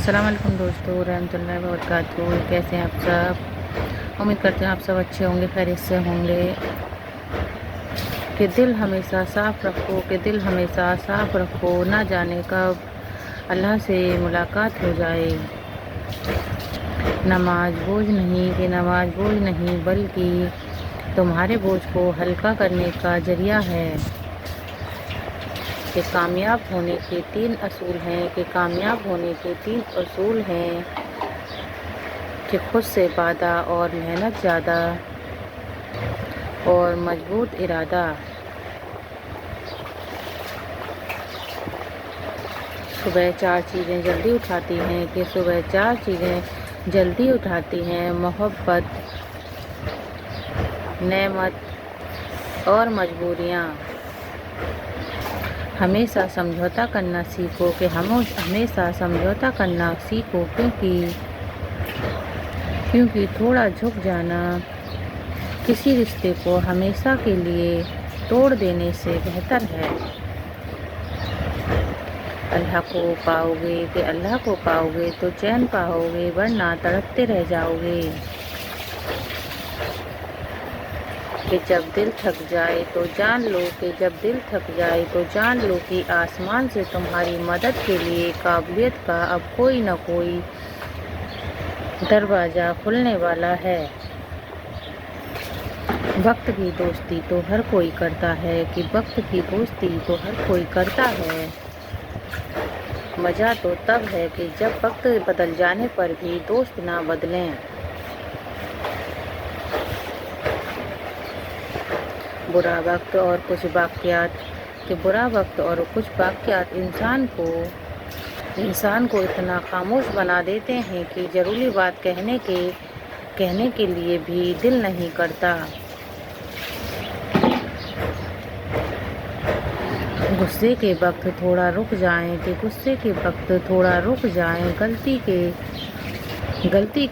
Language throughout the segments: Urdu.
السلام علیکم دوستو رحمۃ اللہ وبرکاتہ، کیسے ہیں آپ سب؟ امید کرتے ہیں آپ سب اچھے ہوں گے، خیریت سے ہوں گے۔ کہ دل ہمیشہ صاف رکھو، کہ دل ہمیشہ صاف رکھو، نہ جانے کب اللہ سے ملاقات ہو جائے۔ نماز بوجھ نہیں، کہ نماز بوجھ نہیں بلکہ تمہارے بوجھ کو ہلکا کرنے کا ذریعہ ہے۔ کہ کامیاب ہونے کے 3 اصول ہیں، کہ کامیاب ہونے کے 3 اصول ہیں۔ کہ خود سے وعدہ اور محنت زیادہ اور مضبوط ارادہ۔ صبح 4 چیزیں جلدی اٹھاتی ہیں، کہ صبح 4 چیزیں جلدی اٹھاتی ہیں: محبت، نعمت اور مجبوریاں۔ ہمیشہ سمجھوتہ کرنا سیکھو، کہ ہمیشہ سمجھوتہ کرنا سیکھو، کیونکہ تھوڑا جھک جانا کسی رشتے کو ہمیشہ کے لیے توڑ دینے سے بہتر ہے۔ اللہ کو پاؤ گے، کہ اللہ کو پاؤ گے تو چین پاؤ گے، ورنہ تڑپتے رہ جاؤ گے۔ کہ جب دل تھک جائے تو جان لو، کہ جب دل تھک جائے تو جان لو کہ آسمان سے تمہاری مدد کے لیے قابلیت کا اب کوئی نہ کوئی دروازہ کھلنے والا ہے۔ وقت کی دوستی تو ہر کوئی کرتا ہے، کہ وقت کی دوستی تو ہر کوئی کرتا ہے۔ مزہ تو تب ہے کہ جب وقت بدل جانے پر بھی دوست نہ بدلیں۔ برا وقت اور کچھ واقعات، کہ برا وقت اور کچھ واقعات انسان کو اتنا خاموش بنا دیتے ہیں کہ ضروری بات کہنے کے لیے بھی دل نہیں کرتا۔ غصے کے وقت تھوڑا رک جائیں، کہ غصے کے وقت تھوڑا رک جائیں، غلطی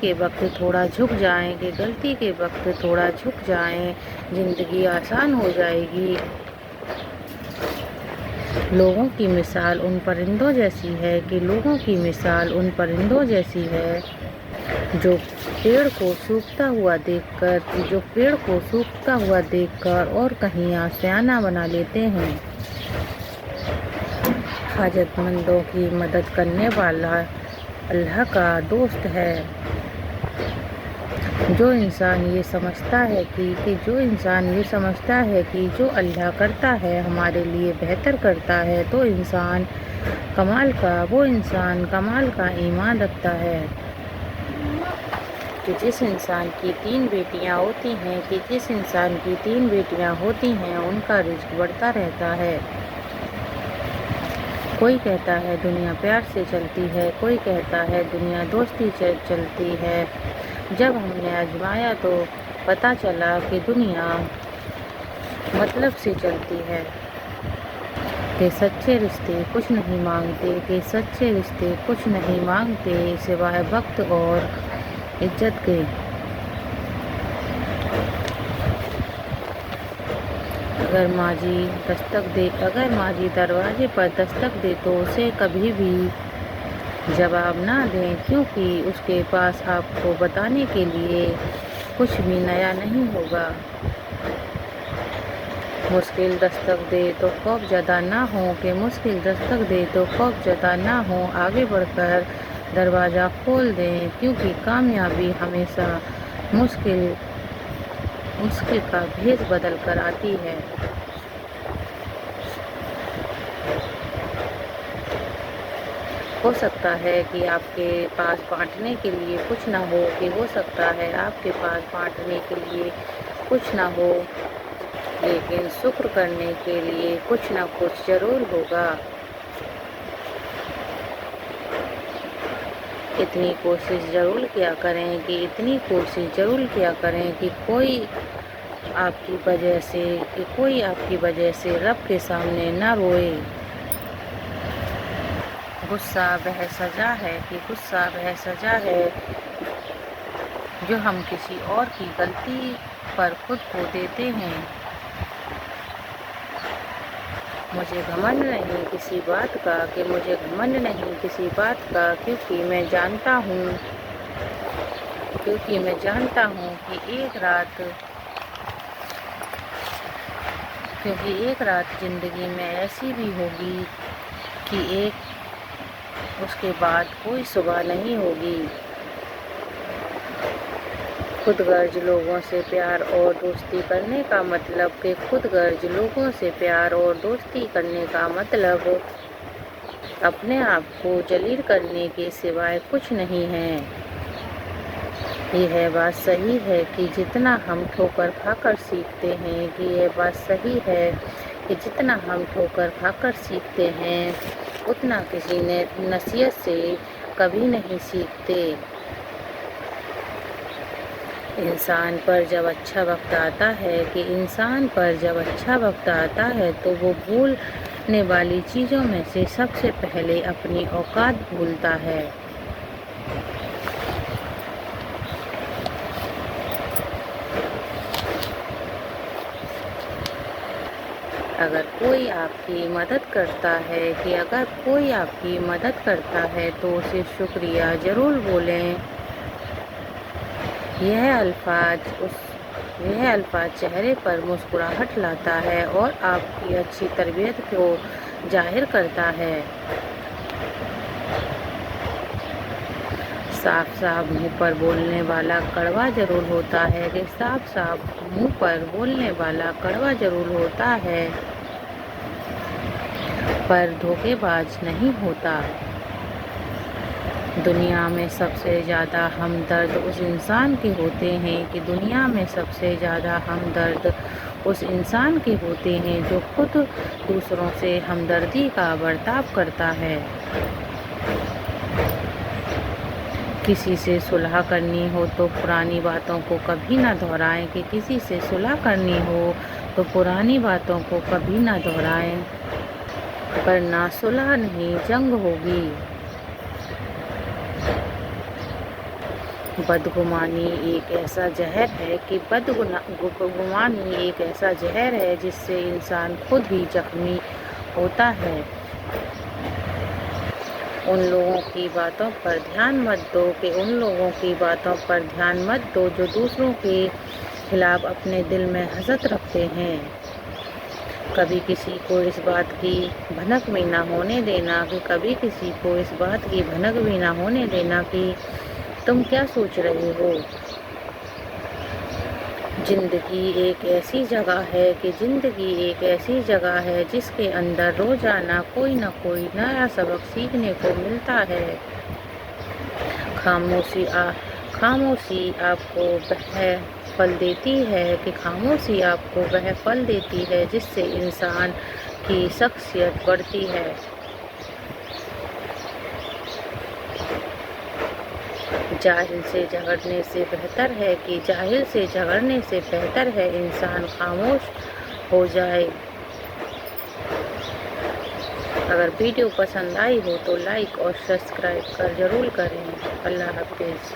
کے وقت تھوڑا جھک جائیں، کہ غلطی کے وقت تھوڑا جھک جائیں، زندگی آسان ہو جائے گی۔ لوگوں کی مثال ان پرندوں جیسی ہے، کہ لوگوں کی مثال ان پرندوں جیسی ہے جو پیڑ کو سوکھتا ہوا دیکھ کر اور کہیں آشیانہ بنا لیتے ہیں۔ حاجت مندوں کی مدد کرنے والا اللہ کا دوست ہے۔ جو انسان یہ سمجھتا ہے کہ جو اللہ کرتا ہے ہمارے لیے بہتر کرتا ہے، تو وہ انسان کمال کا ایمان رکھتا ہے۔ کہ جس انسان کی 3 بیٹیاں ہوتی ہیں ان کا رزق بڑھتا رہتا ہے۔ کوئی کہتا ہے دنیا پیار سے چلتی ہے، کوئی کہتا ہے دنیا دوستی سے چلتی ہے۔ جب ہم نے آزمایا تو پتہ چلا کہ دنیا مطلب سے چلتی ہے۔ کہ سچے رشتے کچھ نہیں مانگتے سوائے وقت اور عزت کے۔ اگر ماضی دروازے پر دستک دے تو اسے کبھی بھی جواب نہ دیں، کیونکہ اس کے پاس آپ کو بتانے کے لیے کچھ بھی نیا نہیں ہوگا۔ مشکل دستک دے تو خوف زدہ نہ ہوں، آگے بڑھ کر دروازہ کھول دیں، کیونکہ کامیابی ہمیشہ مشکل کا بھیس بدل کر آتی ہے۔ ہو سکتا ہے کہ آپ کے پاس بانٹنے کے لیے کچھ نہ ہو، لیکن شکر کرنے کے لیے کچھ نہ کچھ ضرور ہوگا۔ اتنی کوشش ضرور کیا کریں کہ کوئی آپ کی وجہ سے رب کے سامنے نہ روئے۔ غصہ وہ سزا ہے جو ہم کسی اور کی غلطی پر خود کو دیتے ہیں۔ مجھے گھمنڈ نہیں کسی بات کا کہ مجھے گھمنڈ نہیں کسی بات کا کیونکہ میں جانتا ہوں کہ ایک رات زندگی میں ایسی بھی ہوگی کہ اس کے بعد کوئی صبح نہیں ہوگی۔ خود غرض لوگوں سے پیار اور دوستی کرنے کا مطلب اپنے آپ کو ذلیل کرنے کے سوائے کچھ نہیں ہے۔ یہ بات صحیح ہے کہ جتنا ہم ٹھوکر کھا کر سیکھتے ہیں اتنا کسی نصیحت سے کبھی نہیں سیکھتے۔ انسان پر جب اچھا وقت آتا ہے تو وہ بھولنے والی چیزوں میں سے سب سے پہلے اپنی اوقات بھولتا ہے۔ اگر کوئی آپ کی مدد کرتا ہے تو اسے شکریہ ضرور بولیں۔ یہ الفاظ چہرے پر مسکراہٹ لاتا ہے اور آپ کی اچھی تربیت کو ظاہر کرتا ہے۔ صاف منہ پر بولنے والا کڑوا ضرور ہوتا ہے پر دھوکے باز نہیں ہوتا۔ دنیا میں سب سے زیادہ ہمدرد اس انسان کے ہوتے ہیں جو خود دوسروں سے ہمدردی کا برتاؤ کرتا ہے۔ کسی سے صلح کرنی ہو تو پرانی باتوں کو کبھی نہ دہرائیں، ورنہ صلح نہیں جنگ ہوگی۔ بدگمانی ایک ایسا زہر ہے جس سے انسان خود ہی زخمی ہوتا ہے۔ ان لوگوں کی باتوں پر دھیان مت دو جو دوسروں کے خلاف اپنے دل میں حسد رکھتے ہیں۔ کبھی کسی کو اس بات کی بھنک بھی نہ ہونے دینا کہ تم کیا سوچ رہے ہو۔ زندگی ایک ایسی جگہ ہے جس کے اندر روزانہ کوئی نہ کوئی نیا سبق سیکھنے کو ملتا ہے۔ خاموشی آپ کو وہ پھل دیتی ہے جس سے انسان کی شخصیت بڑھتی ہے۔ جاہل سے جھگڑنے سے بہتر ہے انسان خاموش ہو جائے۔ اگر ویڈیو پسند آئی ہو تو لائک اور سبسکرائب ضرور کریں۔ اللہ حافظ۔